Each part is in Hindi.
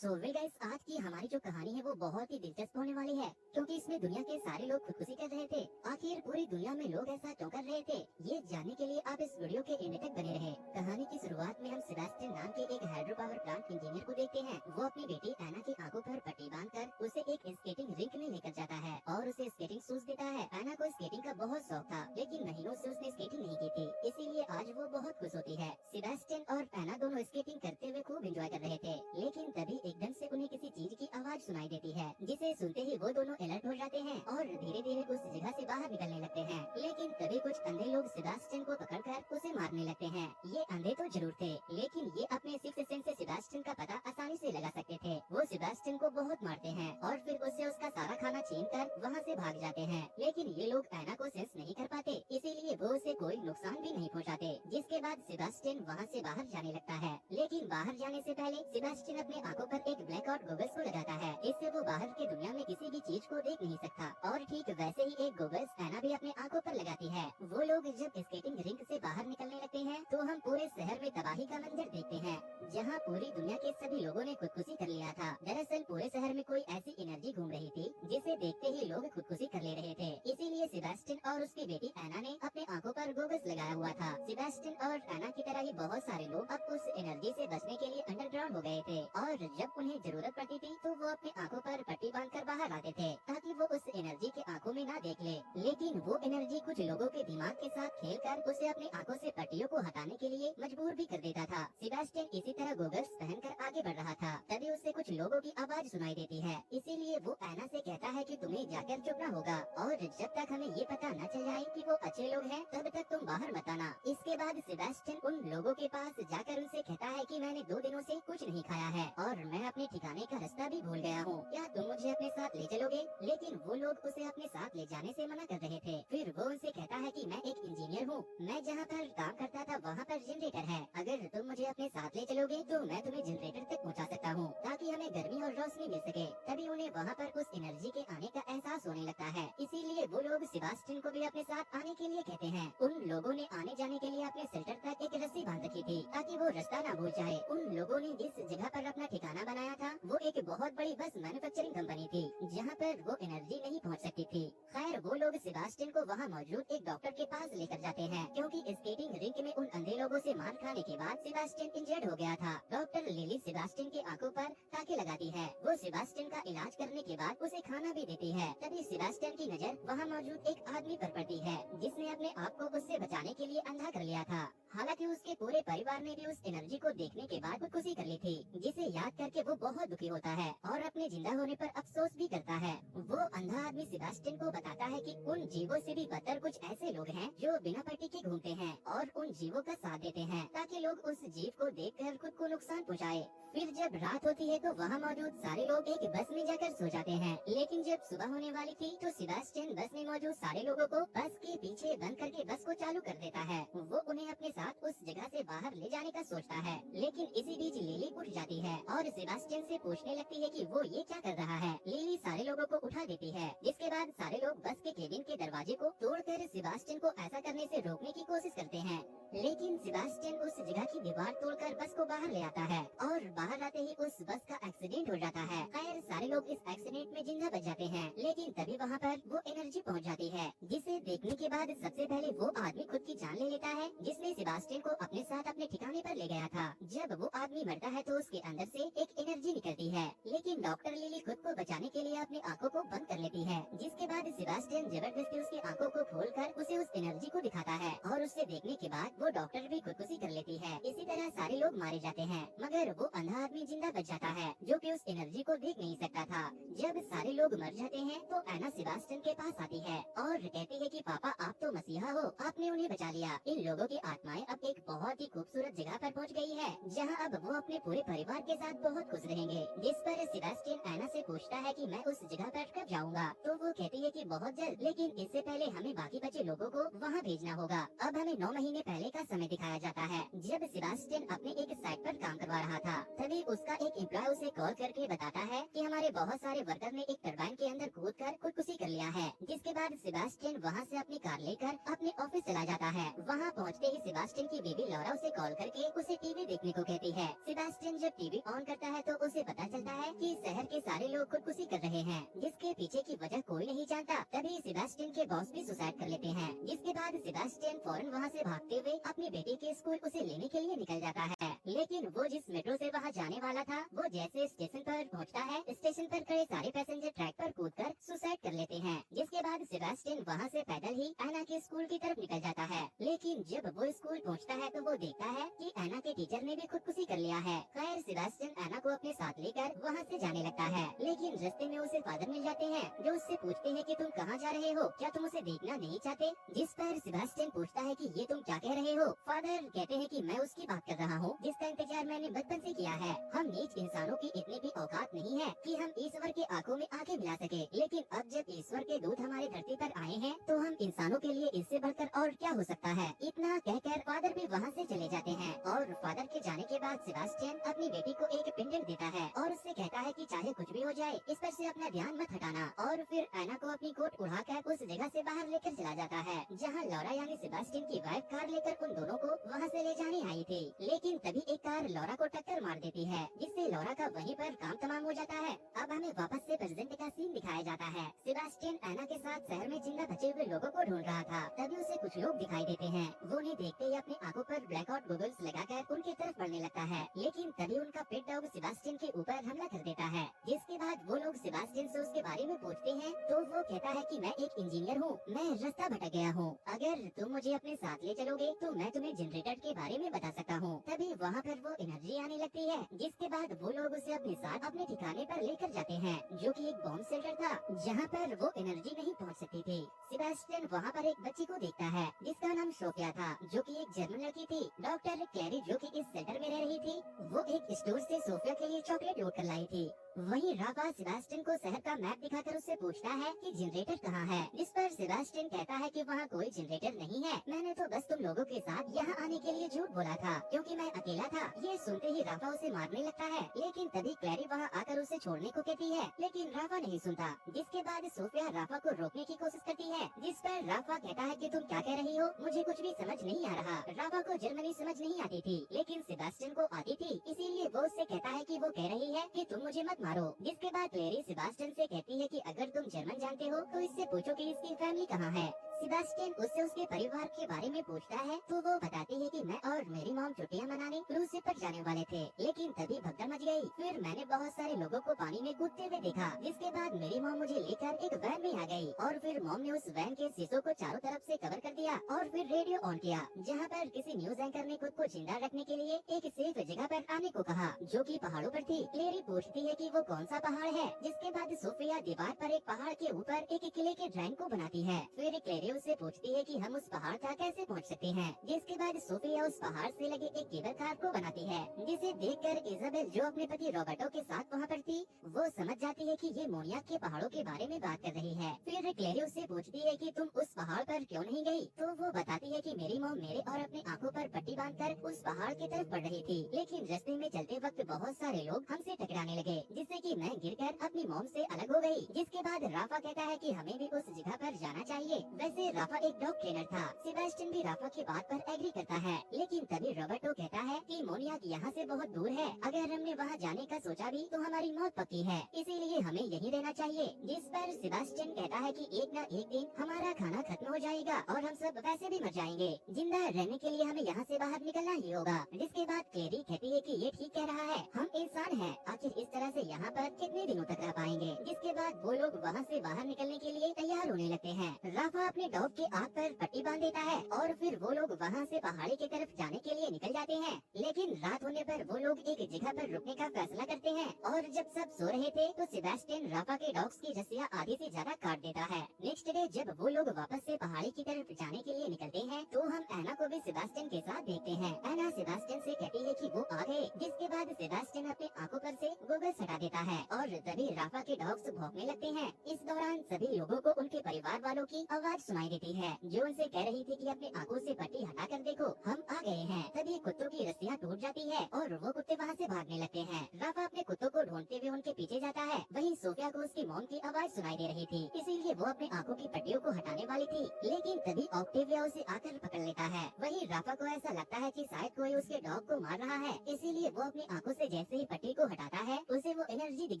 सो वे गाइस, आज की हमारी जो कहानी है वो बहुत ही दिलचस्प होने वाली है, क्योंकि इसमें दुनिया के सारे लोग खुदकुशी कर रहे थे। आखिर पूरी दुनिया में लोग ऐसा क्यों कर रहे थे, ये जानने के लिए आप इस वीडियो के एंड तक बने रहे। कहानी की शुरुआत में हम सेबास्टियन नाम के एक हाइड्रो पावर प्लांट इंजीनियर को देखते हैं। वो अपनी बेटी एना की आंखों पर पट्टी बांधकर उसे एक स्केटिंग रिंक में लेकर जाता है और उसे स्केटिंग शूज देता है। एना को स्केटिंग का बहुत शौक था, लेकिन महीनों से उसने स्केटिंग नहीं की थी, इसीलिए आज वो बहुत खुश होती है। सेबास्टियन और एना दोनों स्केटिंग करते हुए खूब एंजॉय कर रहे थे, लेकिन तभी एकदम से उन्हें किसी चीज की आवाज सुनाई देती है, जिसे सुनते ही वो दोनों अलर्ट हो जाते हैं और धीरे धीरे उस जगह से बाहर निकलने लगते हैं। लेकिन तभी कुछ अंधे लोग सेबास्टियन को पकड़कर उसे मारने लगते हैं। ये अंधे तो जरूर थे, लेकिन ये अपने सिक्स सेंस से सेबास्टियन का पता आसानी से लगा सकते थे। वो सेबास्टियन को बहुत मारते हैं और फिर उससे उसका सारा खाना छीन कर वहाँ से भाग जाते हैं। लेकिन ये लोग एना को सेंस नहीं कर पाते, इसीलिए वो उसे कोई नुकसान भी नहीं पहुँचाते। जिसके बाद सेबास्टियन वहाँ से बाहर जाने लगता है, लेकिन बाहर जाने से पहले सेबास्टियन अपने आंखों पर एक ब्लैकआउट गॉगल्स को लगाता है। इससे वो बाहर की दुनिया में किसी भी चीज को देख नहीं सकता। और ठीक वैसे ही एक गॉगल्स एना भी अपने आंखों पर लगाती है। वो लोग जब स्केटिंग रिंक से बाहर निकलने लगते हैं तो हम पूरे शहर में तबाही का मंजर देखते हैं, जहाँ पूरी दुनिया के सभी लोगों ने खुदकुशी कर लिया था। दरअसल पूरे शहर में कोई ऐसी एनर्जी घूम रही थी जिसे देखते ही लोग खुदकुशी कर ले रहे थे। इसीलिए सेबास्टियन और उसकी बेटी एना ने अपने आंखों पर गॉगल्स लगाया हुआ था। सेबास्टियन और एना की तरह ही बहुत सारे लोग अब उस एनर्जी से बचने के लिए अंडरग्राउंड हो गए थे, और जब उन्हें जरूरत पड़ती थी तो वो अपनी आंखों पर पट्टी बांधकर बाहर आते थे, ताकि वो उस एनर्जी के आंखों में ना देख ले। लेकिन वो एनर्जी कुछ लोगों के दिमाग के साथ खेलकर उसे अपनी आंखों से पट्टियों को हटाने के लिए मजबूर भी कर देता था। सेबास्टियन इसी तरह गॉगल्स पहनकर आगे बढ़ रहा था, तभी उसे कुछ लोगों की आवाज सुनाई देती है। इसीलिए वो एना से कहता है कि तुम्हें जाकर चुपना होगा, और जब तक हमें ये पता न चल जाए कि वो अच्छे लोग हैं, तब तक तुम बाहर मत आना। इसके बाद सेबास्टियन उन लोगों के पास जाकर उनसे कहता है कि मैंने 2 दिनों से कुछ नहीं खाया है और मैं अपने ठिकाने का रास्ता भी भूल गया हूँ, क्या तुम मुझे अपने साथ ले चलोगे? लेकिन वो लोग उसे अपने साथ ले जाने से मना कर रहे थे। फिर वो उनसे कहता है कि मैं एक इंजीनियर हूँ, मैं जहाँ पर काम करता था वहाँ पर जनरेटर है, अगर तुम मुझे अपने साथ ले चलोगे तो मैं तुम्हें जनरेटर तक पहुँचा सकता हूँ, ताकि हमें गर्मी और रोशनी मिल सके। तभी उन्हें वहाँ पर उस एनर्जी के आने का एहसास होने लगता है, इसीलिए वो लोग सेबास्टियन को भी अपने साथ आने के लिए कहते हैं। उन लोगों ने आने जाने के लिए अपने शेल्टर तक एक रस्सी बांध रखी थी, ताकि वो रास्ता न भूल जाए। उन लोगों ने जिस जगह पर अपना ठिकाना बनाया था वो एक बहुत बड़ी बस मैन्युफैक्चरिंग कंपनी थी, जहाँ पर वो एनर्जी नहीं पहुँच सकती थी। खैर वो लोग सेबास्टियन को वहाँ मौजूद एक डॉक्टर के पास लेकर जाते हैं, क्योंकि स्केटिंग रिंक में उन अंधे लोगों से मार खाने के बाद सेबास्टियन इंजर्ड हो गया था। डॉक्टर लिली सेबास्टियन की आंखों पर टाके लगाती है। वो सेबास्टियन का इलाज करने के बाद उसे खाना भी देती है। तभी सेबास्टियन की नजर वहाँ मौजूद एक आदमी पर पड़ती है, जिसने अपने आप को उससे बचाने के लिए अंधा कर लिया था। हालांकि उसके पूरे परिवार ने भी उस एनर्जी को देखने के बाद खुदकुशी कर ली थी, जिसे याद करके वो बहुत दुखी होता है और अपने जिंदा होने पर अफसोस भी करता है। वो अंधा आदमी सेबास्टियन को बताता है कि उन जीवों से भी बदतर कुछ ऐसे लोग हैं जो बिना पट्टी के घूमते हैं और उन जीवों का साथ देते हैं, ताकि लोग उस जीव को देखकर खुद को नुकसान पहुँचाए। फिर जब रात होती है तो वहाँ मौजूद सारे लोग एक बस में जाकर सो जाते हैं। लेकिन जब सुबह होने वाली थी तो सेबास्टियन बस में मौजूद सारे लोगों को बस के पीछे बंद करके बस को चालू कर देता है। वो उन्हें अपने साथ उस जगह से बाहर ले जाने का सोचता है, लेकिन इसी बीच लिली उठ जाती है और सेबास्टियन से पूछने लगती है कि वो ये क्या कर रहा है। लिली सारे लोगों को उठा देती है, जिसके बाद सारे लोग बस के केबिन के दरवाजे को तोड़कर सेबास्टियन को ऐसा करने से रोकने की कोशिश करते हैं। लेकिन सेबास्टियन उस जगह की दीवार तोड़कर बस को बाहर ले आता है और बाहर आते ही उस बस का एक्सीडेंट हो जाता है। खैर सारे लोग इस एक्सीडेंट में जिंदा बच जाते हैं, लेकिन तभी वहाँ पर वो एनर्जी पहुँच जाती है, जिसे देखने के बाद सबसे पहले वो आदमी खुद की जान ले लेता है, जिसने सेबास्टियन को अपने साथ अपने ठिकाने पर ले गया था। जब वो आदमी मरता है तो उसके अंदर से एक एनर्जी निकलती है, लेकिन डॉक्टर लिली खुद को बचाने के लिए अपनी आंखों को बंद कर लेती है, जिसके बाद सेबास्टियन जबरदस्ती उसकी आंखों को खोलकर उसे उस एनर्जी को दिखाता है, और उससे देखने के बाद वो डॉक्टर भी खुदकुशी कर लेती है। इसी तरह सारे लोग मारे जाते हैं, मगर वो अंधा आदमी जिंदा बच जाता है, जो कि उस एनर्जी को देख नहीं सकता था। जब सारे लोग मर जाते हैं तो एना सेबास्टियन के पास आती है और कहती है कि पापा आप तो मसीहा हो, आपने उन्हें बचा लिया। इन लोगों की आत्माएं अब एक बहुत ही खूबसूरत जगह पर पहुंच गई है, जहां अब वो अपने पूरे परिवार के साथ बहुत खुश रहेंगे। जिस पर सेबास्टियन एना से पूछता है कि मैं उस जगह पर कब जाऊंगा, तो वो कहती है कि बहुत जल्द, लेकिन इससे पहले हमें बाकी बचे लोगों को वहाँ भेजना होगा। अब हमें 9 महीने पहले का समय दिखाया जाता है, जब सेबास्टियन अपने एक साइट पर काम करवा रहा था। तभी उसका एक एम्प्लॉय उसे कॉल करके बताता है कि हमारे बहुत सारे वर्कर ने एक टरबाइन के अंदर कूद कर खुदकुशी कर लिया है। जिसके बाद सेबास्टियन वहाँ से अपनी कार लेकर अपने ऑफिस चला जाता है। वहाँ पहुँचते ही सेबास्टियन की बीवी लौरा उसे कॉल करके उसे टीवी देखने को कहती है। सेबास्टियन जब टीवी ऑन करता है तो उसे पता चलता है कि शहर के सारे लोग खुदकुशी कर रहे हैं, जिसके पीछे की वजह कोई नहीं जानता। तभी सेबास्टियन के बॉस भी सुसाइड कर लेते हैं। जिसके बाद सेबास्टियन फौरन वहाँ से भागते हुए अपनी बेटी के स्कूल उसे लेने के लिए निकल जाता है। लेकिन वो जिस मेट्रो से वहाँ जाने वाला था, वो जैसे स्टेशन पर पहुँचता है, स्टेशन पर खड़े सारे पैसेंजर ट्रैक पर कूदकर सुसाइड कर लेते हैं। जिसके बाद सेबास्टियन वहाँ से पैदल ही एना के स्कूल की तरफ निकल जाता है। लेकिन जब वो स्कूल पहुँचता है तो वो देखता है कि एना के टीचर ने भी खुदकुशी कर लिया है। खैर सेबास्टियन एना को अपने साथ लेकर वहाँ से जाने लगता है। लेकिन रास्ते में उसे फादर मिल जाते हैं, जो उससे पूछते हैं कि तुम कहाँ जा रहे हो, क्या तुम उसे देखना नहीं चाहते? जिस पर सेबास्टियन पूछता है कि ये तुम क्या कह रहे हो? फादर कहते हैं कि मैं उसकी बात कर रहा हूँ जिसका इंतजार मैंने बचपन से किया है। हम नीच इंसानों की इतनी भी औकात नहीं है कि हम ईश्वर की आंखों में आंखें मिला सके। लेकिन अब जब ईश्वर के दूत हमारे धरती पर आए हैं तो हम इंसानों के लिए इससे बढ़कर और क्या हो सकता है। इतना कहकर फादर भी वहाँ से चले जाते हैं। और फादर के जाने के बाद सेबास्टियन अपनी बेटी को एक पेंडेंट देता है और उससे कहता है कि चाहे कुछ भी हो जाए, इस पर से अपना ध्यान मत हटाना। और फिर एना को अपनी कोट उड़ाकर उस जगह से बाहर लेकर चला जाता है जहाँ लौरा यानी सेबास्टियन की वाइफ कार लेकर उन दोनों को वहाँ से ले जाने आई थी। लेकिन तभी एक कार लौरा को टक्कर मार देती है, जिससे लौरा का वहीं पर काम तमाम हो जाता है। अब हमें वापस से प्रेजेंट का सीन दिखाया जाता है। सेबास्टियन एना के साथ शहर में जिंदा बचे हुए लोगों को ढूंढ रहा था। तभी उसे कुछ लोग दिखाई देते हैं। वो उन्हें देखते ही अपनी आंखों पर ब्लैकआउट गॉगल्स लगाकर उनकी तरफ बढ़ने लगता है। लेकिन तभी उनका पेट डॉग सेबास्टियन के ऊपर हमला कर देता है। जिसके बाद वो लोग सेबास्टियन से उसके बारे में पूछते हैं तो वो कहता है कि मैं एक इंजीनियर हूँ, मैं रास्ता भटक गया हूँ, अगर तुम मुझे अपने साथ ले चलोगे तो मैं तुम्हें जनरेटर के बारे में बता सकता हूँ। तभी वहाँ पर वो एनर्जी आने लगती है। जिसके बाद वो लोग उसे अपने साथ अपने ठिकाने पर लेकर जाते हैं, जो कि एक बॉम्ब शेल्टर था जहाँ पर वो एनर्जी नहीं पहुँच सकती थी। सेबास्टियन वहाँ पर एक बच्ची को देखता है जिसका नाम सोफिया था, जो कि एक जर्मन लड़की थी। डॉक्टर क्लैरी जो कि इस शेल्टर में रह रही थी, वो एक स्टोर से सोफिया के लिए चॉकलेट लौट कर लाई थी। वहीं राफा सेबास्टियन को शहर का मैप दिखाकर उससे पूछता है कि जनरेटर कहाँ है। जिस पर सेबास्टियन कहता है कि वहाँ कोई जनरेटर नहीं है, मैंने तो बस तुम लोगों के साथ यहाँ आने के लिए झूठ बोला था क्योंकि मैं अकेला था। ये सुनते ही राफा उसे मारने लगता है, लेकिन तभी क्लैरी वहाँ आकर उसे छोड़ने को कहती है, लेकिन राफा नहीं सुनता। जिसके बाद सोफिया राफा को रोकने की कोशिश करती है, जिस पर राफा कहता है कि तुम क्या कह रही हो, मुझे कुछ भी समझ नहीं आ रहा। राफा को जर्मनी समझ नहीं आती थी, लेकिन सेबास्टियन को आती थी, इसीलिए वो उससे कहता है कि वो कह रही है कि तुम मुझे मत मारो। जिसके बाद क्लेरी सेबास्टियन से कहती है कि अगर तुम जर्मन जानते हो तो इससे पूछो कि इसकी फैमिली कहाँ है। सेबास्टियन उससे उसके परिवार के बारे में पूछता है तो वो बताती है कि मैं और मेरी मॉम छुट्टियां मनाने क्रूज शिप पर जाने वाले थे, लेकिन तभी भगदड़ मच गई। फिर मैंने बहुत सारे लोगों को पानी में कूदते हुए देखा। जिसके बाद मेरी मॉम मुझे लेकर एक वैन में आ गई और फिर मॉम ने उस वैन के शीशों को चारों तरफ से कवर कर दिया और फिर रेडियो ऑन किया, जहाँ पर किसी न्यूज एंकर ने खुद को जिंदा रखने के लिए एक सेफ जगह पर आने को कहा, जो कि पहाड़ों पर थी। क्लेरी पूछती है कि वो कौन सा पहाड़ है। जिसके बाद सोफिया दीवार पर एक पहाड़ के ऊपर एक किले के ड्राइंग को बनाती है। फिर क्लेरी उससे पूछती है कि हम उस पहाड़ तक कैसे पहुंच सकते हैं। जिसके बाद सोफिया उस पहाड़ से लगे एक केबल कार को बनाती है, जिसे देखकर इजाबेल जो अपने पति रॉबर्टो के साथ वहाँ पर थी, वो समझ जाती है कि ये मोनियाक के पहाड़ों के बारे में बात कर रही है। फिर क्लेरी उससे पूछती है कि तुम उस पहाड़ पर क्यों नहीं गई, तो वो बताती है कि मेरी मॉम मेरे और अपनी आंखों पर पट्टी बांधकर उस पहाड़ की तरफ बढ़ रही थी, लेकिन रास्ते में चलते वक्त बहुत सारे लोग हमसे टकराने लगे, जिससे कि मैं गिरकर अपनी मॉम से अलग हो गई। जिसके बाद राफा कहता है कि हमें भी उस जगह पर जाना चाहिए। वैसे राफा एक डॉग ट्रेनर था। सेबास्टियन भी राफा की बात पर एग्री करता है, लेकिन तभी रॉबर्टो कहता है कि मोनियाक यहाँ से बहुत दूर है, अगर हमने वहाँ जाने का सोचा भी तो हमारी मौत पक्की है, इसीलिए हमें यहीं रहना चाहिए। जिस पर सेबास्टियन कहता है कि एक न एक दिन हमारा खाना खत्म हो जाएगा और हम सब वैसे भी मर जाएंगे, जिंदा रहने के लिए हमें यहाँ से बाहर निकलना ही होगा। जिसके बाद क्लेरी कहती है कि ये ठीक कह रहा है, हम इंसान हैं, आखिर इस तरह से यहाँ पर कितने दिनों तक रह पाएंगे। जिसके बाद वो लोग वहाँ से बाहर निकलने के लिए तैयार होने लगते हैं। राफा अपने डॉग के आँख पर पट्टी बांध देता है और फिर वो लोग वहाँ से पहाड़ी की तरफ जाने के लिए निकल जाते हैं। लेकिन रात होने पर वो लोग एक जगह पर रुकने का फैसला करते हैं और जब सब सो रहे थे तो सेबास्टियन राफा के डॉग्स की रस्सियाँ आधी से ज्यादा काट देता है। नेक्स्ट डे जब वो लोग वापस से पहाड़ी की तरफ जाने के लिए निकलते हैं तो हम एना को भी सेबास्टियन के साथ देखते हैं। एना सेबास्टियन से कहती है कि वो आ गए, जिसके जिसके बाद सेबास्टियन अपने आंखों पर से गोगल्स हटा देता है और तभी राफा के डॉग्स भौंकने लगते हैं। इस दौरान सभी लोगों को उनके परिवार वालों की आवाज सुनाई देती है जो उनसे कह रही थी कि अपनी आंखों से पट्टी हटा कर देखो, हम आ गए हैं। तभी कुत्तों की रस्सियाँ टूट जाती है और वो कुत्ते वहाँ से भागने लगते हैं। राफा अपने कुत्तों को ढूंढते हुए उनके पीछे जाता है। वहीं सोफिया को उसकी मॉम की आवाज सुनाई दे रही थी, इसीलिए वो अपनी आंखों की पट्टियों को हटाने वाली थी, लेकिन तभी ऑक्टेविया उसे आकर पकड़ लेता है। वहीं राफा को ऐसा लगता है कि शायद कोई उसके डॉग को मार रहा है, इसीलिए वो अपनी आंखों से जैसे ही पट्टी को हटाता है उसे वो एनर्जी दिख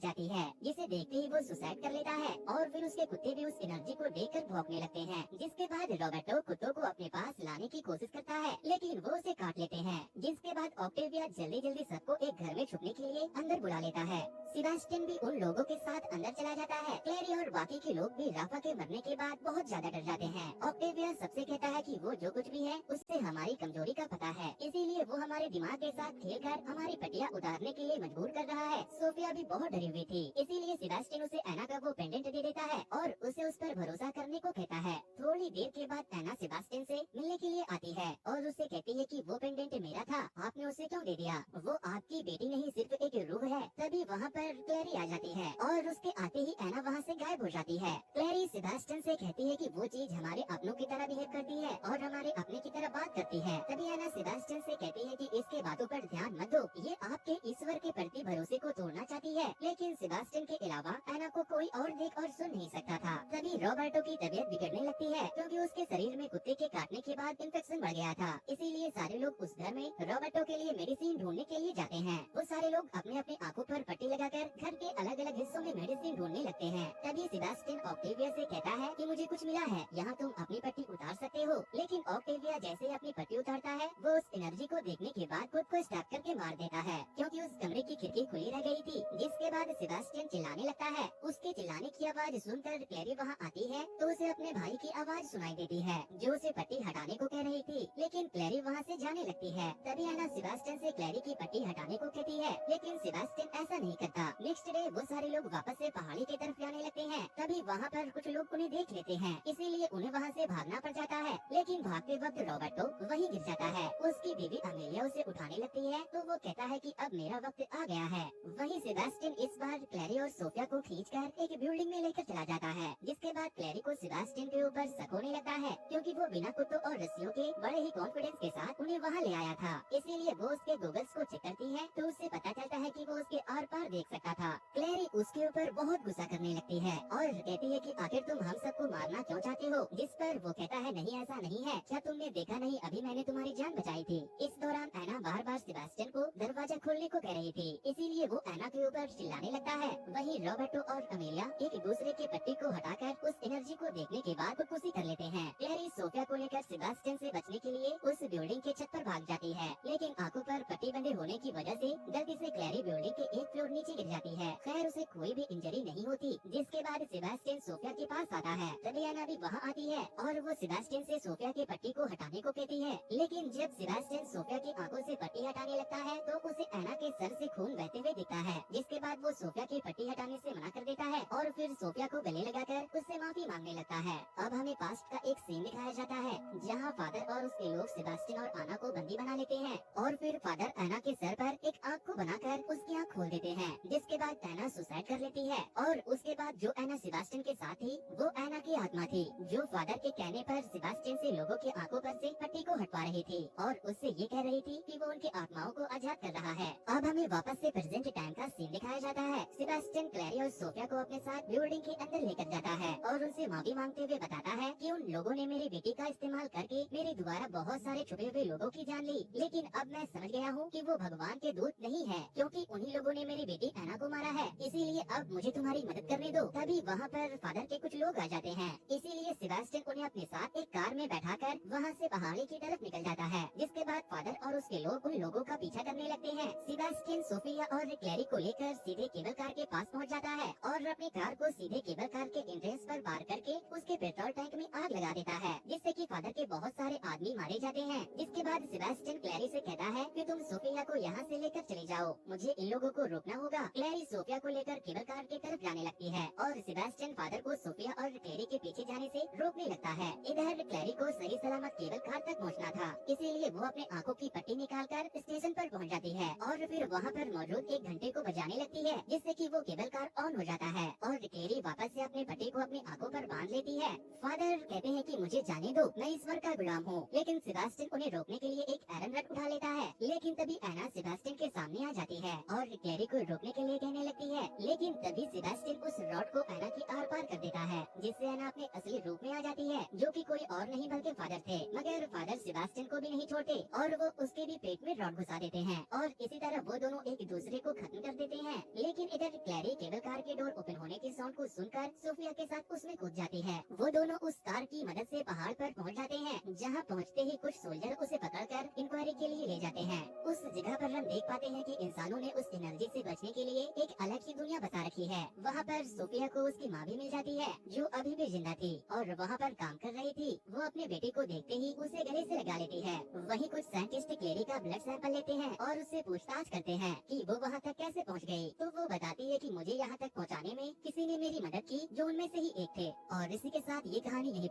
जाती है, जिसे देखते ही वो सुसाइड कर लेता है और फिर उसके कुत्ते भी उस एनर्जी को देखकर भौंकने लगते हैं। जिसके बाद रॉबर्टो कुत्तों को अपने पास लाने की कोशिश करता है, लेकिन वो उसे काट लेते हैं। जिसके बाद ऑक्टेविया जल्दी जल्दी सबको एक घर में छुपने के लिए अंदर बुला लेता है। सेबास्टियन भी उन लोगों के साथ अंदर चला जाता है। क्लेरी और बाकी के लोग भी राफा के मरने के बाद बहुत ज्यादा डर जाते हैं। ऑक्टेविया सबसे कहता है कि वो जो कुछ भी है उससे हमारी कमजोरी का पता है, इसीलिए वो हमारे दिमाग के साथ खेलकर हमारी पट्टियां उतारने के लिए मजबूर कर रहा है। सोफिया भी बहुत डरी हुई थी, इसीलिए सेबास्टियन उसे एना का वो पेंडेंट दे देता है और उसे उस पर भरोसा करने को कहता है। थोड़ी देर के बाद एना सेबास्टियन से मिलने के लिए आती है और उससे कहती है कि वो पेंडेंट मेरा था, आपने उसे क्यों दे दिया, वो आपकी बेटी नहीं सिर्फ एक रूह है। तभी वहाँ पर क्लेरी आ जाती है और उसके आते ही एना वहाँ से गायब हो जाती है। क्लेरी सेबास्टियन से कहती है कि वो चीज हमारे अपनों की तरह बिहेव करती है और हमारे अपने की तरह बात करती है। तभी एना सेबास्टियन से कहती है कि इसके बातों पर ध्यान मत दो, ये आपके ईश्वर के प्रति भरोसे को तोड़ना चाहती है। लेकिन सेबास्टियन के अलावा एना को कोई और देख और सुन नहीं सकता था। तभी रॉबर्टो की तबीयत बिगड़ने लगती है क्योंकि उसके शरीर में कुत्ते के काटने के बाद इन्फेक्शन बढ़ गया था, इसीलिए सारे लोग उस घर में रॉबर्टो के लिए मेडिसिन ढूंढने के लिए जाते हैं। वो सारे लोग अपने अपनी आंखों पर पट्टी लगाकर घर के अलग अलग हिस्सों में मेडिसिन ढूंढने लगते हैं। तभी सेबास्टियन ऑक्टेविया से कहता है कि मुझे कुछ मिला है, यहाँ तुम अपनी पट्टी उतार सकते हो। लेकिन ऑक्टेविया जैसे ही अपनी पट्टी उतारता है वो उस एनर्जी को देखने के बाद खुद को स्टॉप करके मार देता है क्योंकि उस कमरे की खिड़की खुली रह गई थी। जिसके बाद सेबास्टियन चिल्लाने लगता है। उसके चिल्लाने की आवाज सुनकर क्लेरी वहाँ आती है तो उसे अपने भाई की आवाज सुनाई देती है जो उसे पट्टी हटाने को कह रही थी, लेकिन क्लेरी वहाँ से जाने लगती है। तभी एना सेबास्टियन से क्लेरी की पट्टी हटाने को कहती है, लेकिन सेबास्टियन ऐसा नहीं करता। नेक्स्ट डे वो सारे लोग वापस से पहाड़ी की तरफ जाने लगते हैं। तभी वहाँ पर कुछ लोग उन्हें देख लेते हैं, इसीलिए उन्हें वहाँ से भागना पड़ जाता है। लेकिन भागते वक्त रॉबर्टो वहीं गिर जाता है। उसकी बीवी अमेलिया उसे उठाने लगती है तो वो कहता है कि अब मेरा वक्त आ गया है। वहीं सेबास्टियन इस बार क्लेरी और सोफिया को खींचकर एक बिल्डिंग में लेकर चला जाता है। जिसके बाद क्लेरी को सेबास्टियन के ऊपर शक होने लगता है क्योंकि वो बिना कुत्तों और रस्सियों के बड़े ही कॉन्फिडेंस के साथ उन्हें वहाँ ले आया था, इसीलिए वो उसके गूगल्स को चेक करती है तो उससे पता चलता है कि वो उसके आर पार देख सकता था। क्लेरी उसके ऊपर बहुत गुस्सा करने लगती है और कहती है कि आखिर तुम हम सबको मारना क्यों चाहते हो, जिस पर वो कहता है नहीं ऐसा नहीं है, क्या तुमने देखा नहीं अभी मैंने तुम्हारी जान बचाई थी। इस दौरान एना बार बार सेबास्टियन को दरवाजा खोलने को कह रही थी, इसीलिए वो एना के ऊपर चिल्लाने लगता है। वहीं रॉबर्टो और अमेलिया एक दूसरे के पट्टी को हटाकर उस एनर्जी को देखने के बाद खुदकुशी कर लेते हैं। क्लेरी सोफिया को लेकर सेबास्टियन से बचने के लिए उस बिल्डिंग के छत पर भाग जाती है, लेकिन आंखों पर पट्टी बंधे होने की वजह से गलती से क्लेरी बिल्डिंग के एक फ्लोर नीचे गिर जाती है। खैर उसे कोई भी इंजरी नहीं होती। जिसके बाद सेबास्टियन सोफिया के पास आता है। तभी एना भी वहाँ आती है और वो सेबास्टियन से सोफिया की पट्टी को हटाने को कहती है, लेकिन जब सेबास्टियन सोफिया की आंखों से पट्टी हटाने लगता है तो उसे एना के सर से खून बहते हुए दिखता है। जिसके बाद वो सोफिया की पट्टी हटाने से मना कर देता है और फिर सोफिया को गले लगाकर उससे माफी मांगने लगता है। अब हमें पास्ट का एक सीन दिखाया जाता है जहाँ फादर और उसके लोग सेबास्टियन और आना को बंदी बना लेते हैं और फिर फादर एना के सर पर एक आँख को बनाकर उसकी आँख खोल देते हैं। जिसके बाद एना सुसाइड कर लेती है और उसके बाद जो एना सेबास्टियन के साथ थी वो एना की आत्मा थी जो फादर के कहने पर सेबास्टियन से लोगों की आंखों पर से पट्टी को हटवा रही थी और उससे ये कह रही थी कि वो उनकी आत्माओं को आजाद कर रहा है। अब हमें वापस से प्रेजेंट टाइम का सीन दिखाया जाता है। सेबास्टियन क्लेरी और सोफिया को अपने साथ बिल्डिंग के अंदर लेकर जाता है और उनसे माफी मांगते हुए बताता है कि उन लोगों ने मेरी बेटी का इस्तेमाल करके मेरे द्वारा बहुत सारे छुपे हुए लोगों की जान ली, लेकिन अब मैं समझ गया हूँ कि वो भगवान के दूत नहीं है क्योंकि उन्हीं लोगों ने मेरी बेटी एना को मारा है, इसीलिए अब मुझे तुम्हारी मदद करने दो। तभी वहाँ पर फादर के कुछ लोग आ जाते हैं, इसीलिए सेबास्टियन उन्हें अपने साथ एक कार में बैठाकर वहाँ से पहाड़ी की तरफ निकल जाता है। जिसके बाद फादर और उसके लोग उन लोगों का पीछा करने लगते हैं। सेबास्टियन सोफिया और क्लेरी को लेकर सीधे केबल कार के पास पहुँच जाता है और अपनी कार को सीधे केबल कार के एंट्रेंस पर पार करके उसके पेट्रोल टैंक में आग लगा देता है, जिससे कि फादर के बहुत सारे आदमी मारे जाते हैं। जिसके बाद सेबास्टियन क्लेरी से कहता है कि तुम सोफिया को यहाँ से लेकर चले जाओ, मुझे इन लोगों को रोकना होगा। क्लेरी सोफिया को लेकर केबल कार की तरफ जाने लगती है और सेबास्टियन फादर को सोफिया और क्लेरी के पीछे जाने से रोकने लगता है। इधर क्लेरी को सही सलामत केबल कार तक पहुंचना था, इसीलिए वो अपने आंखों की पट्टी निकालकर स्टेशन पर पहुंच जाती है और फिर वहां पर मौजूद एक घंटे को बजाने लगती है, जिससे कि वो केबल कार ऑन हो जाता है और क्लेरी वापस से अपनी पट्टी को अपनी आंखों पर बांध लेती है। फादर कहते हैं कि मुझे जाने दो, मैं ईश्वर का गुलाम हूँ, लेकिन सेबास्टियन उन्हें रोकने के लिए एक आयरन रड उठा लेता है। लेकिन तभी एना सेबास्टियन के सामने आ जाती है और क्लेरी को रोकने के लिए कहने लगती है, लेकिन तभी सेबास्टियन उस रॉड को एना की आर पार कर देता है, जिससे एना अपने असली रूप में आ जाती है, जो कि कोई और नहीं बल्कि फादर थे। मगर फादर सेबास्टियन को भी नहीं छोड़ते और वो उसके भी पेट में रॉड घुसा देते हैं और इसी तरह वो दोनों एक दूसरे को खत्म कर देते हैं। लेकिन इधर क्लैरी केबल कार के डोर ओपन होने के साउंड को सुनकर सोफिया के साथ उसमें कूद जाती है। वो दोनों उस कार की मदद से पहाड़ पर पहुंच जाते हैं, जहां पहुंचते ही कुछ सोल्जर उसे पकड़कर इंक्वायरी के लिए ले जाते हैं। उस जगह पर हम देख पाते हैं कि इंसानों ने उस एनर्जी से बचने के लिए एक अलग ही दुनिया बसा रखी है। वहाँ पर सोफिया को उसकी माँ भी मिल जाती है, जो अभी भी जिंदा थी और वहाँ पर काम कर रही थी। वो अपने बेटे को देखते ही उसे गले से लगा लेती है। वहीं कुछ साइंटिस्ट क्लेरी का ब्लड सैंपल लेते हैं और उससे पूछताछ करते हैं कि वो वहाँ तक कैसे पहुँच गई। तो वो बताती है कि मुझे यहाँ तक पहुँचाने में किसी ने मेरी मदद की, जो उनमें से ही एक थे। और इसी के साथ ये कहानी यहीं पर